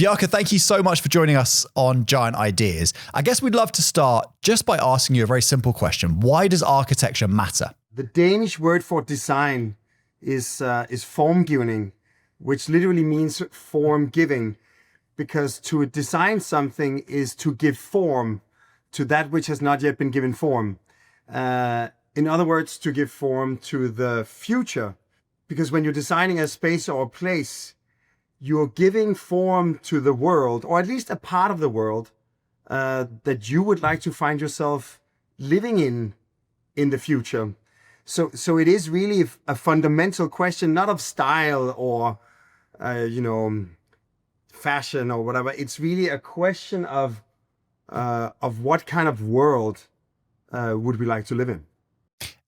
Bjarke, thank you so much for joining us on Giant Ideas. I guess we'd love to start just by asking you a very simple question. Why does architecture matter? The Danish word for design is formgivning, which literally means form giving, because to design something is to give form to that which has not yet been given form. In other words, to give form to the future. Because when you're designing a space or a place, you're giving form to the world, or at least a part of the world that you would like to find yourself living in the future. So it is really a fundamental question, not of style or fashion or whatever. It's really a question of what kind of world would we like to live in.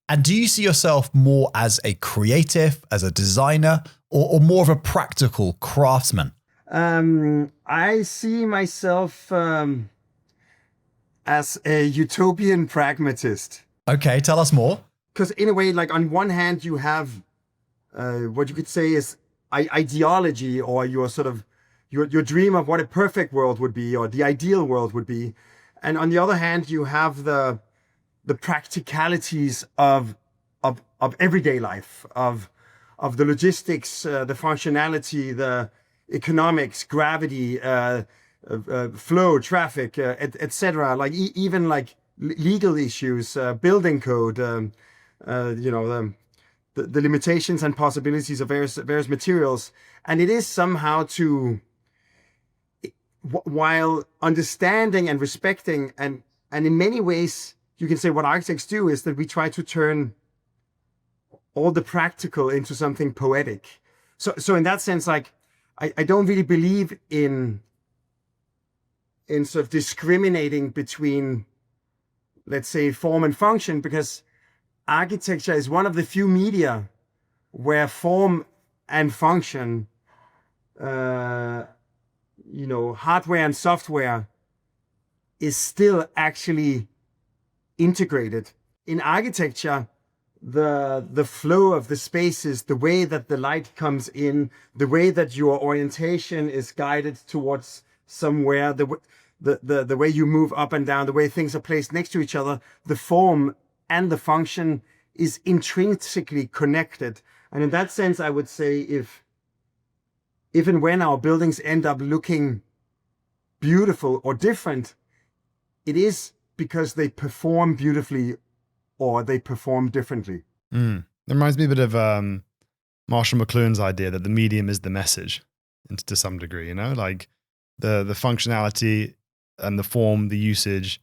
And do you see yourself more as a creative, as a designer, or more of a practical craftsman? I see myself as a utopian pragmatist. Okay, tell us more. Because in a way, like on one hand, you have what you could say is ideology, or your sort of your dream of what a perfect world would be, or the ideal world would be. And on the other hand, you have the practicalities of everyday life, of the logistics, the functionality, the economics, gravity, flow, traffic, etc. Like even like legal issues, building code, the limitations and possibilities of various materials. And it is somehow while understanding and respecting and in many ways, you can say what architects do is that we try to turn all the practical into something poetic. So in that sense, like I don't really believe in sort of discriminating between, let's say, form and function, because architecture is one of the few media where form and function, hardware and software, is still actually integrated. In architecture, the flow of the spaces, the way that the light comes in, the way that your orientation is guided towards somewhere, the way you move up and down, the way things are placed next to each other, the form and the function is intrinsically connected. And in that sense, I would say if and when our buildings end up looking beautiful or different, it is because they perform beautifully or they perform differently. It reminds me a bit of Marshall McLuhan's idea that the medium is the message, and to some degree, like the functionality and the form, the usage,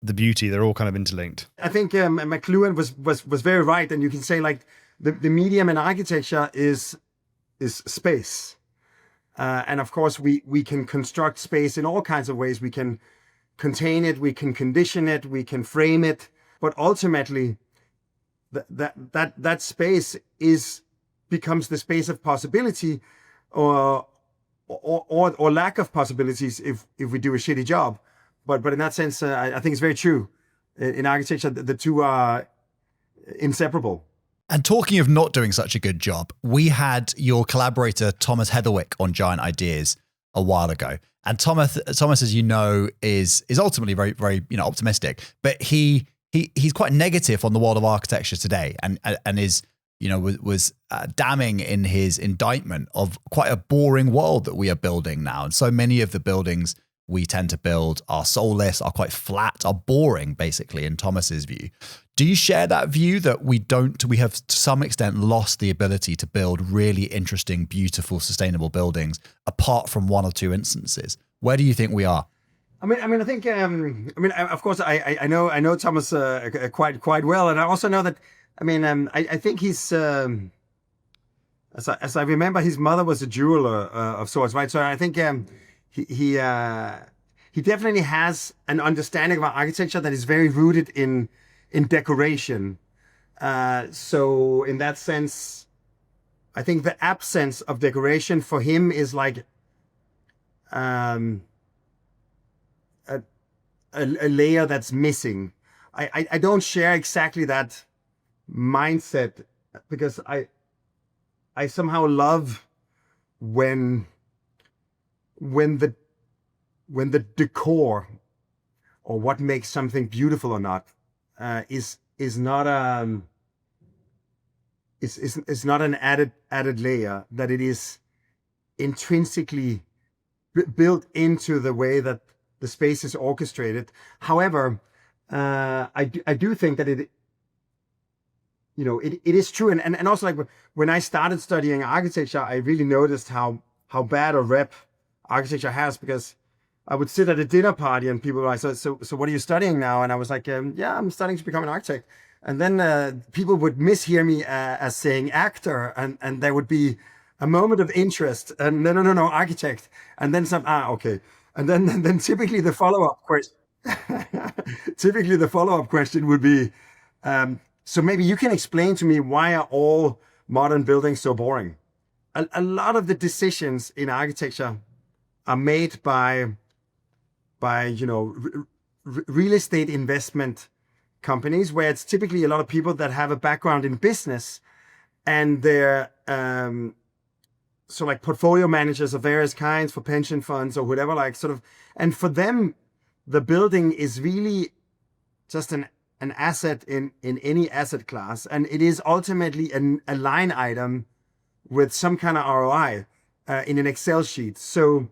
the beauty, they're all kind of interlinked. I think McLuhan was very right. And you can say like the medium in architecture is space. And of course, we can construct space in all kinds of ways. We can contain it, we can condition it, we can frame it, but ultimately, that space becomes the space of possibility, or lack of possibilities if we do a shitty job. But in that sense, I think it's very true. In architecture, the two are inseparable. And talking of not doing such a good job, we had your collaborator, Thomas Heatherwick, on Giant Ideas a while ago. And Thomas, as you know, is ultimately very, very, optimistic, but he's quite negative on the world of architecture today, and is, was damning in his indictment of quite a boring world that we are building now. And so many of the buildings we tend to build are soulless, are quite flat, are boring, basically, in Thomas's view. Do you share that view that we have to some extent lost the ability to build really interesting, beautiful, sustainable buildings apart from one or two instances? Where do you think we are? I think, of course, I know Thomas quite well. And I also know that, I think he's, as I remember, his mother was a jeweler of sorts, right? So I think he definitely has an understanding of architecture that is very rooted in decoration. So in that sense, I think the absence of decoration for him is like a layer that's missing. I don't share exactly that mindset, because I somehow love when when the decor or what makes something beautiful or not is not is not an added layer, that it is intrinsically built into the way that the space is orchestrated. However, I do think that it is true, and also, like, when I started studying architecture, I really noticed how bad a rep architecture has, because I would sit at a dinner party and people were like, so what are you studying now? And I was like, yeah, I'm studying to become an architect. And then people would mishear me as saying actor, and there would be a moment of interest, and no, architect, and then some, okay. And then typically the follow-up question, typically the follow-up question would be, so maybe you can explain to me, why are all modern buildings so boring? A lot of the decisions in architecture are made by real estate investment companies, where it's typically a lot of people that have a background in business, and they're so like portfolio managers of various kinds for pension funds or whatever, like, sort of, and for them, the building is really just an asset in any asset class, and it is ultimately a line item with some kind of ROI in an Excel sheet. So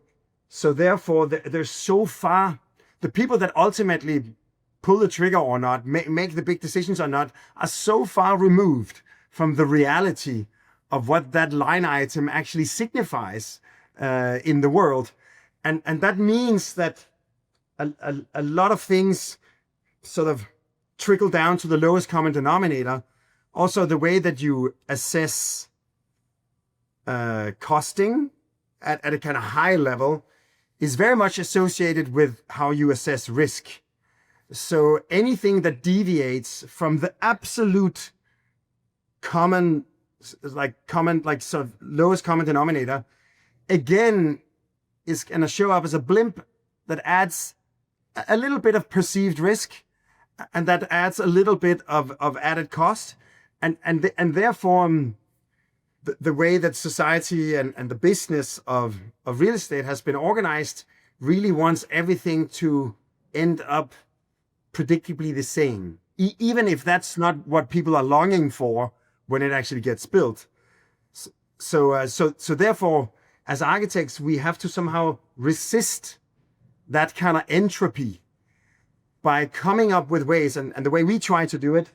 therefore, there's so far, the people that ultimately pull the trigger or not, make the big decisions or not, are so far removed from the reality of what that line item actually signifies in the world. And that means that a lot of things sort of trickle down to the lowest common denominator. Also, the way that you assess costing at a kind of high level is very much associated with how you assess risk. So anything that deviates from the absolute common sort of lowest common denominator, again, is going to show up as a blimp that adds a little bit of perceived risk, and that adds a little bit of added cost, and therefore the way that society and the business of real estate has been organized really wants everything to end up predictably the same, even if that's not what people are longing for when it actually gets built. So therefore, as architects, we have to somehow resist that kind of entropy by coming up with ways, and the way we try to do it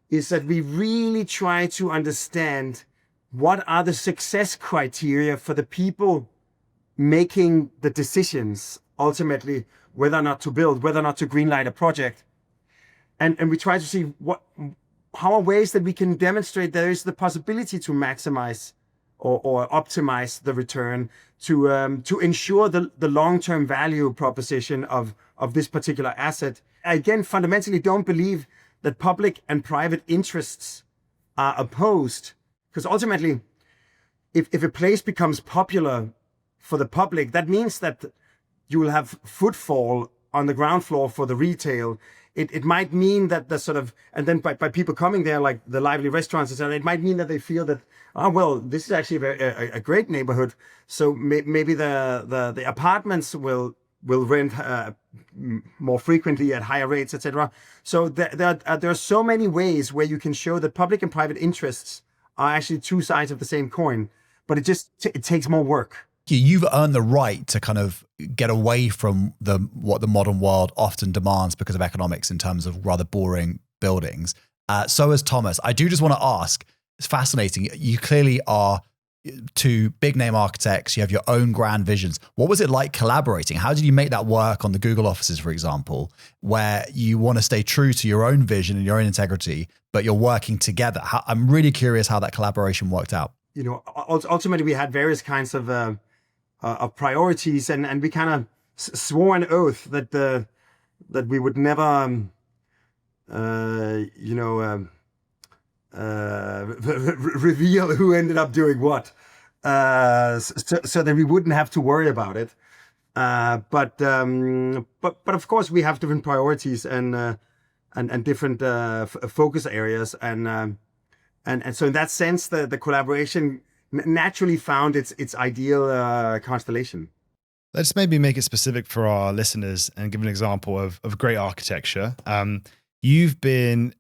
is that we really try to understand what are the success criteria for the people making the decisions, ultimately, whether or not to build, whether or not to greenlight a project. And we try to see how are ways that we can demonstrate there is the possibility to maximize or optimize the return, to ensure the long-term value proposition of this particular asset. I, again, fundamentally don't believe that public and private interests are opposed, because ultimately, if a place becomes popular for the public, that means that you will have footfall on the ground floor for the retail. It might mean that the sort of, and then by people coming there, like the lively restaurants, etc., it might mean that they feel that, well, this is actually a great neighborhood. So maybe the apartments will rent more frequently at higher rates, etc. So there are so many ways where you can show that public and private interests are actually two sides of the same coin, but it takes more work. You've earned the right to kind of get away from what the modern world often demands because of economics in terms of rather boring buildings. So has Thomas. I do just want to ask, it's fascinating. You clearly are two big name architects. You have your own grand visions. What was it like collaborating? How did you make that work on the Google offices, for example, where you want to stay true to your own vision and your own integrity, but you're working together? I'm really curious how that collaboration worked out. Ultimately, we had various kinds of priorities, and we kind of swore an oath that we would never, reveal who ended up doing what, so that we wouldn't have to worry about it. But of course, we have different priorities and different focus areas, and so in that sense, the collaboration naturally found its ideal constellation. Let's maybe make it specific for our listeners and give an example of great architecture. You've been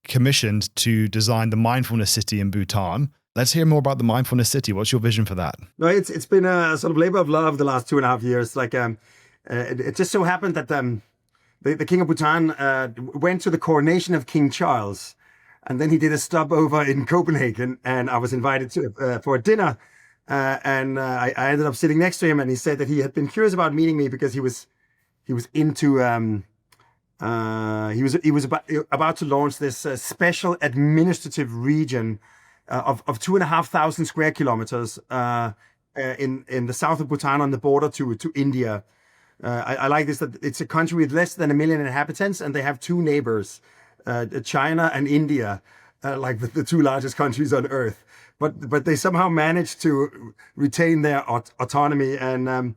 commissioned to design the Mindfulness City in Bhutan. Let's hear more about the Mindfulness City. What's your vision for that? No, it's been a sort of labor of love the last 2.5 years. Like it just so happened that the King of Bhutan went to the coronation of King Charles, and then he did a stopover in Copenhagen, and I was invited to for a dinner. I ended up sitting next to him, and he said that he had been curious about meeting me because he was into he was about to launch this special administrative region of 2,500 square kilometers in the south of Bhutan on the border to India. I like this, that it's a country with less than 1 million inhabitants, and they have two neighbors, China and India, like the two largest countries on earth. But they somehow managed to retain their autonomy, and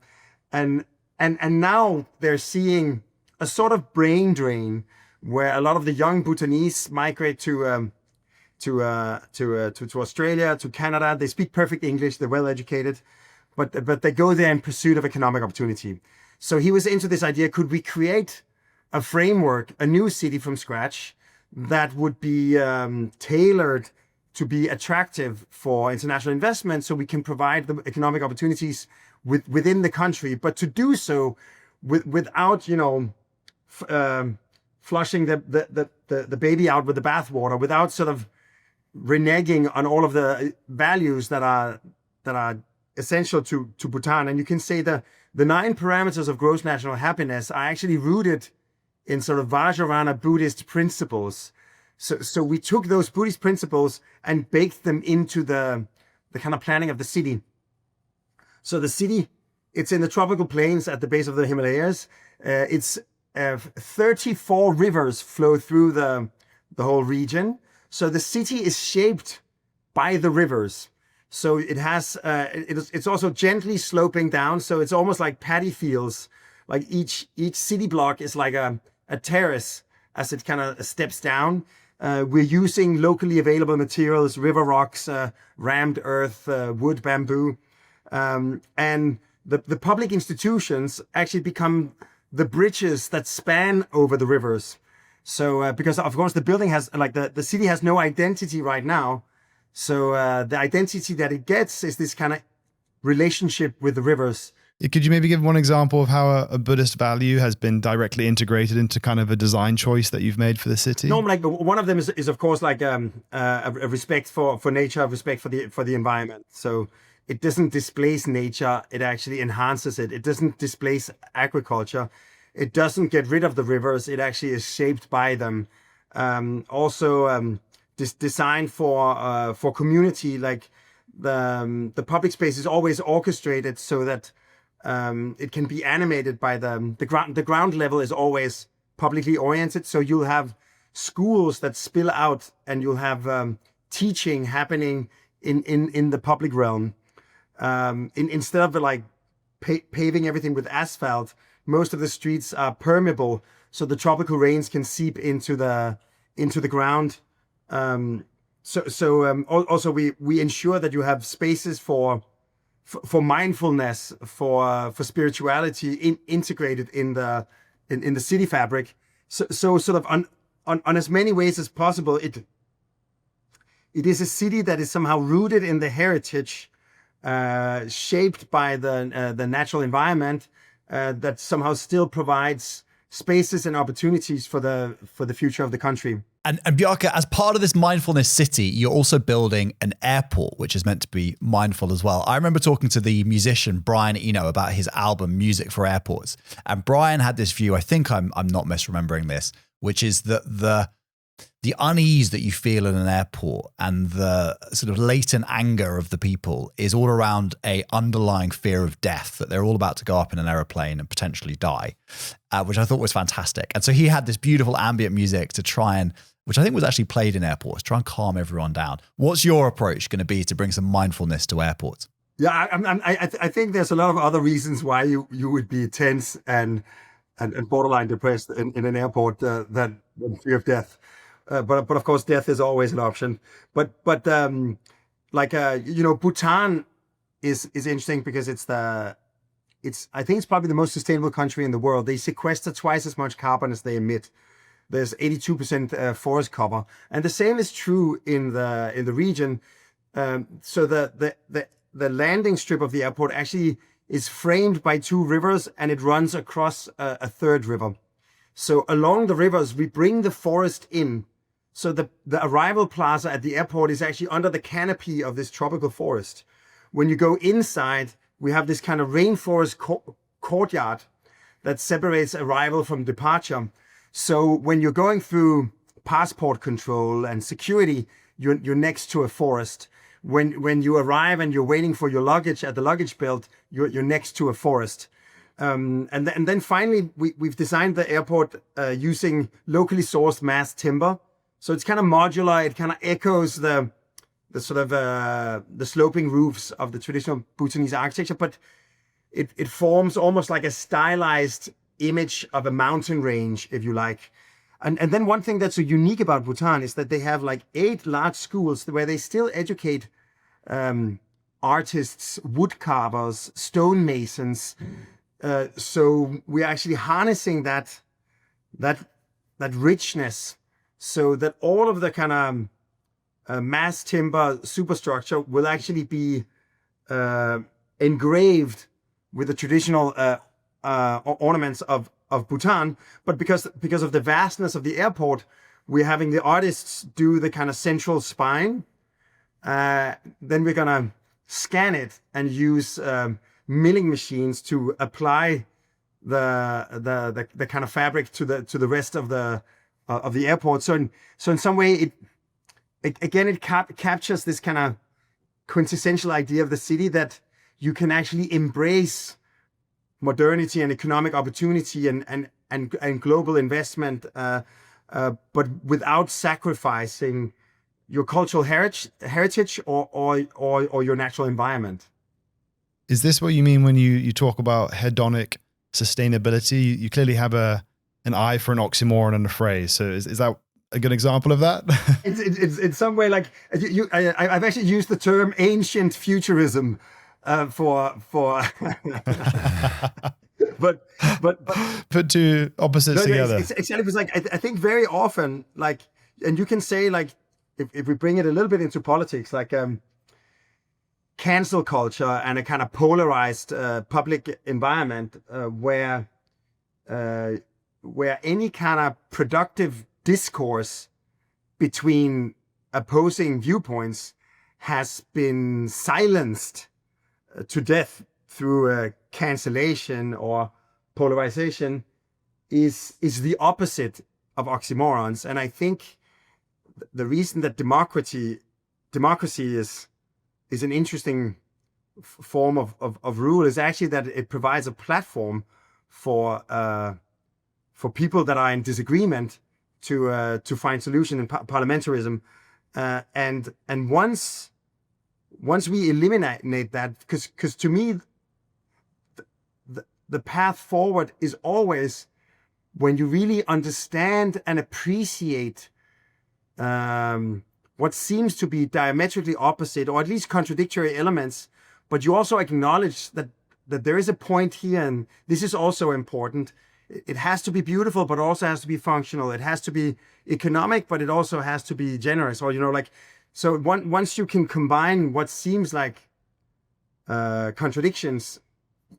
now they're seeing a sort of brain drain where a lot of the young Bhutanese migrate to Australia, to Canada. They speak perfect English. They're well educated, but they go there in pursuit of economic opportunity. So he was into this idea: could we create a framework, a new city from scratch that would be tailored to be attractive for international investment, so we can provide the economic opportunities within the country, but to do so without, flushing the baby out with the bathwater, without sort of reneging on all of the values that are essential to Bhutan. And you can say the 9 parameters of gross national happiness are actually rooted in sort of Vajrayana Buddhist principles. So we took those Buddhist principles and baked them into the kind of planning of the city. So the city, it's in the tropical plains at the base of the Himalayas. It's 34 rivers flow through the whole region. So the city is shaped by the rivers. So it has it's also gently sloping down. So it's almost like paddy fields. Like each city block is like a terrace as it kind of steps down. We're using locally available materials, river rocks, rammed earth, wood, bamboo. And the public institutions actually become the bridges that span over the rivers. So because of course the building has, like the city has no identity right now. So the identity that it gets is this kind of relationship with the rivers. Could you maybe give one example of how a Buddhist value has been directly integrated into kind of a design choice that you've made for the city? No, like one of them is of course like a respect for nature, respect for the environment. So it doesn't displace nature; it actually enhances it. It doesn't displace agriculture. It doesn't get rid of the rivers. It actually is shaped by them. Designed for community, like the public space is always orchestrated so that it can be animated by the ground. The ground level is always publicly oriented. So you'll have schools that spill out, and you'll have teaching happening in the public realm. Instead of like paving everything with asphalt, most of the streets are permeable, so the tropical rains can seep into the ground. Also we ensure that you have spaces for mindfulness, for spirituality integrated in the city fabric. So sort of on as many ways as possible, it is a city that is somehow rooted in the heritage, shaped by the natural environment, that somehow still provides spaces and opportunities for the future of the country. And Bjarke, as part of this Mindfulness City, you're also building an airport, which is meant to be mindful as well. I remember talking to the musician Brian Eno about his album Music for Airports. And Brian had this view, I think I'm not misremembering this, which is that the unease that you feel in an airport and the sort of latent anger of the people is all around a underlying fear of death, that they're all about to go up in an aeroplane and potentially die, which I thought was fantastic. And so he had this beautiful ambient music to try and, which I think was actually played in airports, try and calm everyone down. What's your approach going to be to bring some mindfulness to airports? Yeah, I think there's a lot of other reasons why you would be tense and borderline depressed in an airport than fear of death. But of course, death is always an option. But Bhutan is interesting because it's the I think it's probably the most sustainable country in the world. They sequester twice as much carbon as they emit. There's 82% forest cover, and the same is true in the region. So the landing strip of the airport actually is framed by two rivers, and it runs across a third river. So along the rivers, we bring the forest in. So the arrival plaza at the airport is actually under the canopy of this tropical forest. When you go inside, we have this kind of rainforest courtyard that separates arrival from departure. So when you're going through passport control and security, you're next to a forest. When you arrive and you're waiting for your luggage at the luggage belt, you're next to a forest. And then finally, we've designed the airport using locally sourced mass timber. So it's kind of modular. It kind of echoes the sort of the sloping roofs of the traditional Bhutanese architecture, but it forms almost like a stylized image of a mountain range, if you like. And then one thing that's so unique about Bhutan is that they have like 8 large schools where they still educate artists, wood carvers, stonemasons. So we're actually harnessing that richness, so that all of the kind of mass timber superstructure will actually be engraved with the traditional ornaments of Bhutan. But because of the vastness of the airport, we're having the artists do the kind of central spine. Then we're gonna scan it and use milling machines to apply the kind of fabric to the rest of the airport. So in some way, it captures this kind of quintessential idea of the city, that you can actually embrace modernity and economic opportunity and global investment, but without sacrificing your cultural heritage or your natural environment. Is this what you mean when you talk about hedonic sustainability? You clearly have an eye for an oxymoron and a phrase. So is that a good example of that? It's in some way like I've actually used the term ancient futurism for but put two opposites together. It's exactly, because like I think very often, like, and you can say, like, if we bring it a little bit into politics, like cancel culture and a kind of polarized public environment where any kind of productive discourse between opposing viewpoints has been silenced to death through cancellation or polarization is the opposite of oxymorons. And I think the reason that democracy is an interesting form of rule is actually that it provides a platform for people that are in disagreement to find solution in parliamentarism. And once we eliminate that, because to me, the path forward is always when you really understand and appreciate what seems to be diametrically opposite or at least contradictory elements, but you also acknowledge that there is a point here, and this is also important. It has to be beautiful, but also has to be functional. It has to be economic, but it also has to be generous, or, like, so once you can combine what seems like contradictions,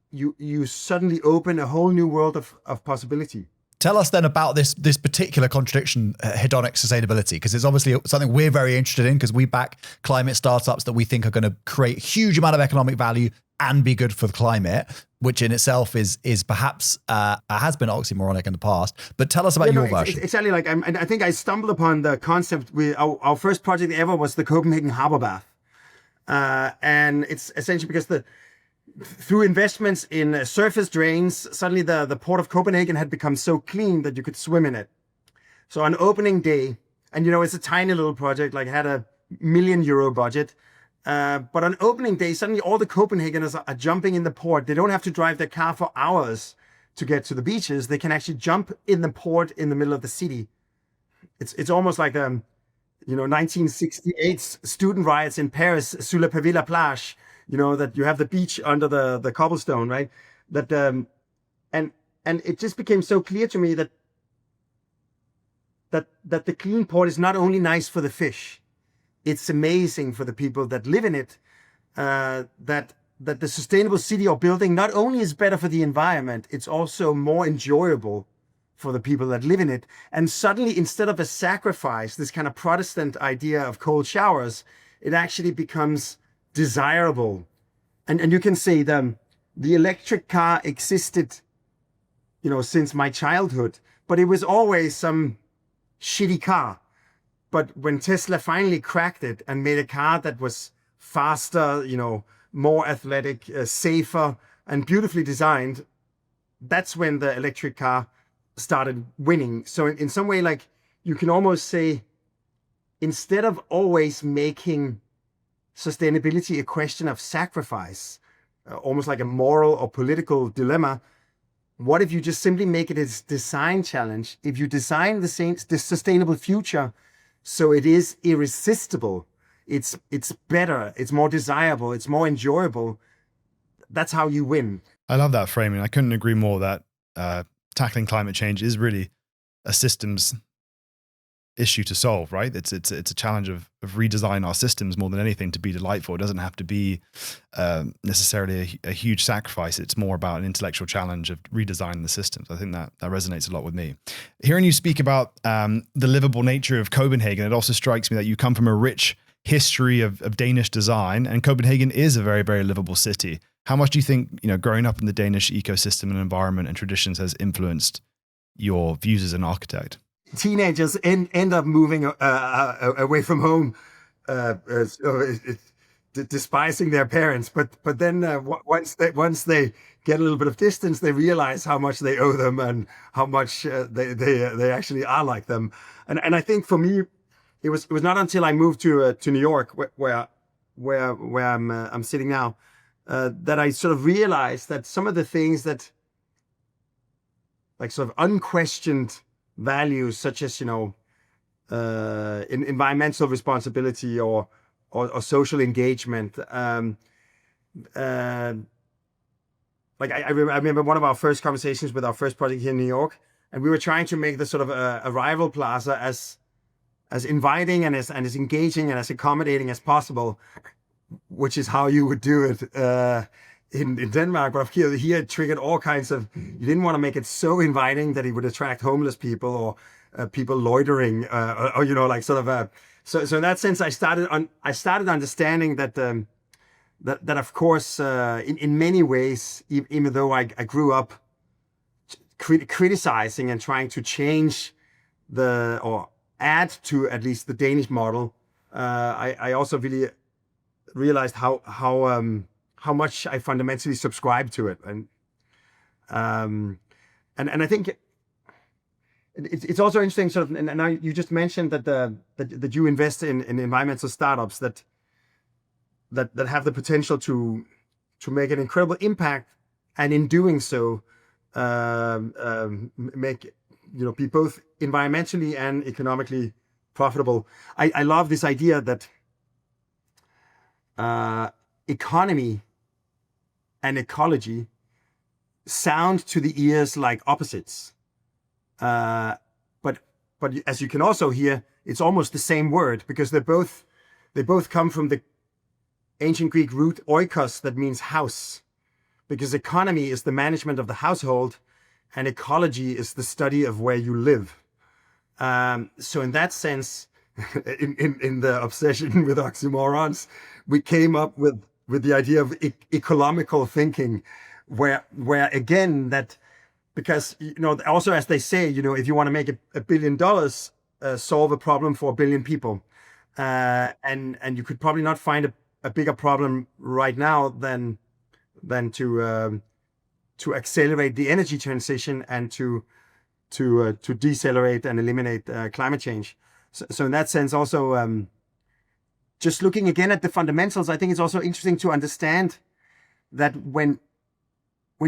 you suddenly open a whole new world of possibility. Tell us then about this particular contradiction, hedonic sustainability, because it's obviously something we're very interested in, because we back climate startups that we think are going to create a huge amount of economic value and be good for the climate, which in itself is perhaps has been oxymoronic in the past. But tell us about your version. It's actually like, I think I stumbled upon the concept. Our first project ever was the Copenhagen Harbor Bath, and it's essentially because through investments in surface drains, suddenly the port of Copenhagen had become so clean that you could swim in it. So on opening day, and it's a tiny little project, like it had a €1 million budget. But on opening day, suddenly all the Copenhageners are jumping in the port. They don't have to drive their car for hours to get to the beaches. They can actually jump in the port in the middle of the city. It's almost like 1968 student riots in Paris, sur le pavé la plage. That you have the beach under the cobblestone, right? that and it just became so clear to me that the clean port is not only nice for the fish, it's amazing for the people that live in it. That the sustainable city or building not only is better for the environment, it's also more enjoyable for the people that live in it. And suddenly, instead of a sacrifice, this kind of Protestant idea of cold showers, it actually becomes desirable. And you can say the electric car existed, since my childhood, but it was always some shitty car. But when Tesla finally cracked it and made a car that was faster, more athletic, safer, and beautifully designed, that's when the electric car started winning. So in some way, like, you can almost say, instead of always making sustainability a question of sacrifice, almost like a moral or political dilemma, what if you just simply make it a design challenge? If you design the sustainable future so it is irresistible, it's better, it's more desirable, it's more enjoyable, that's how you win. I love that framing. I couldn't agree more that tackling climate change is really a systems issue to solve, right? It's a challenge of redesign our systems more than anything to be delightful. It doesn't have to be necessarily a huge sacrifice. It's more about an intellectual challenge of redesigning the systems. I think that resonates a lot with me. Hearing you speak about the livable nature of Copenhagen, it also strikes me that you come from a rich history of Danish design, and Copenhagen is a very, very livable city. How much do you think, growing up in the Danish ecosystem and environment and traditions has influenced your views as an architect? Teenagers end up moving away from home, despising their parents. But then once they get a little bit of distance, they realize how much they owe them and how much they actually are like them. And I think for me, it was not until I moved to New York, where I'm sitting now, that I sort of realized that some of the things that, like, sort of unquestioned values, such as environmental responsibility or social engagement. Like I remember one of our first conversations with our first project here in New York, and we were trying to make the sort of arrival plaza as inviting and as engaging and as accommodating as possible, which is how you would do it in Denmark. But here it triggered all kinds of, you didn't want to make it so inviting that it would attract homeless people or people loitering, or like sort of so in that sense, I started understanding that that of course in many ways, even though I grew up criticizing and trying to change or add to at least the Danish model, I also really realized how much I fundamentally subscribe to it, and I think it's also interesting. Sort of, and now you just mentioned that you invest in environmental startups that have the potential to make an incredible impact, and in doing so, make be both environmentally and economically profitable. I love this idea that economy and ecology sound to the ears like opposites, but as you can also hear, it's almost the same word, because they both come from the ancient Greek root oikos, that means house, because economy is the management of the household and ecology is the study of where you live. So in that sense, in the obsession with oxymorons, we came up with the idea of economical thinking, where again, that, because also, as they say, if you want to make $1 billion, solve a problem for 1 billion people, and you could probably not find a bigger problem right now than to accelerate the energy transition and to decelerate and eliminate climate change. So in that sense, also, just looking again at the fundamentals, I think it's also interesting to understand that when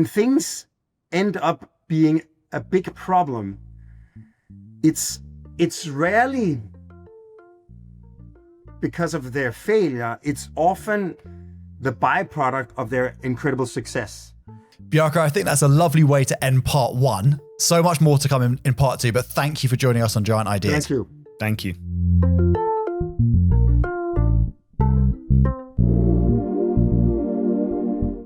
things end up being a big problem, it's rarely because of their failure. It's often the byproduct of their incredible success. Bjarke, I think that's a lovely way to end part one. So much more to come in part two, but thank you for joining us on Giant Ideas. Thank you. Thank you.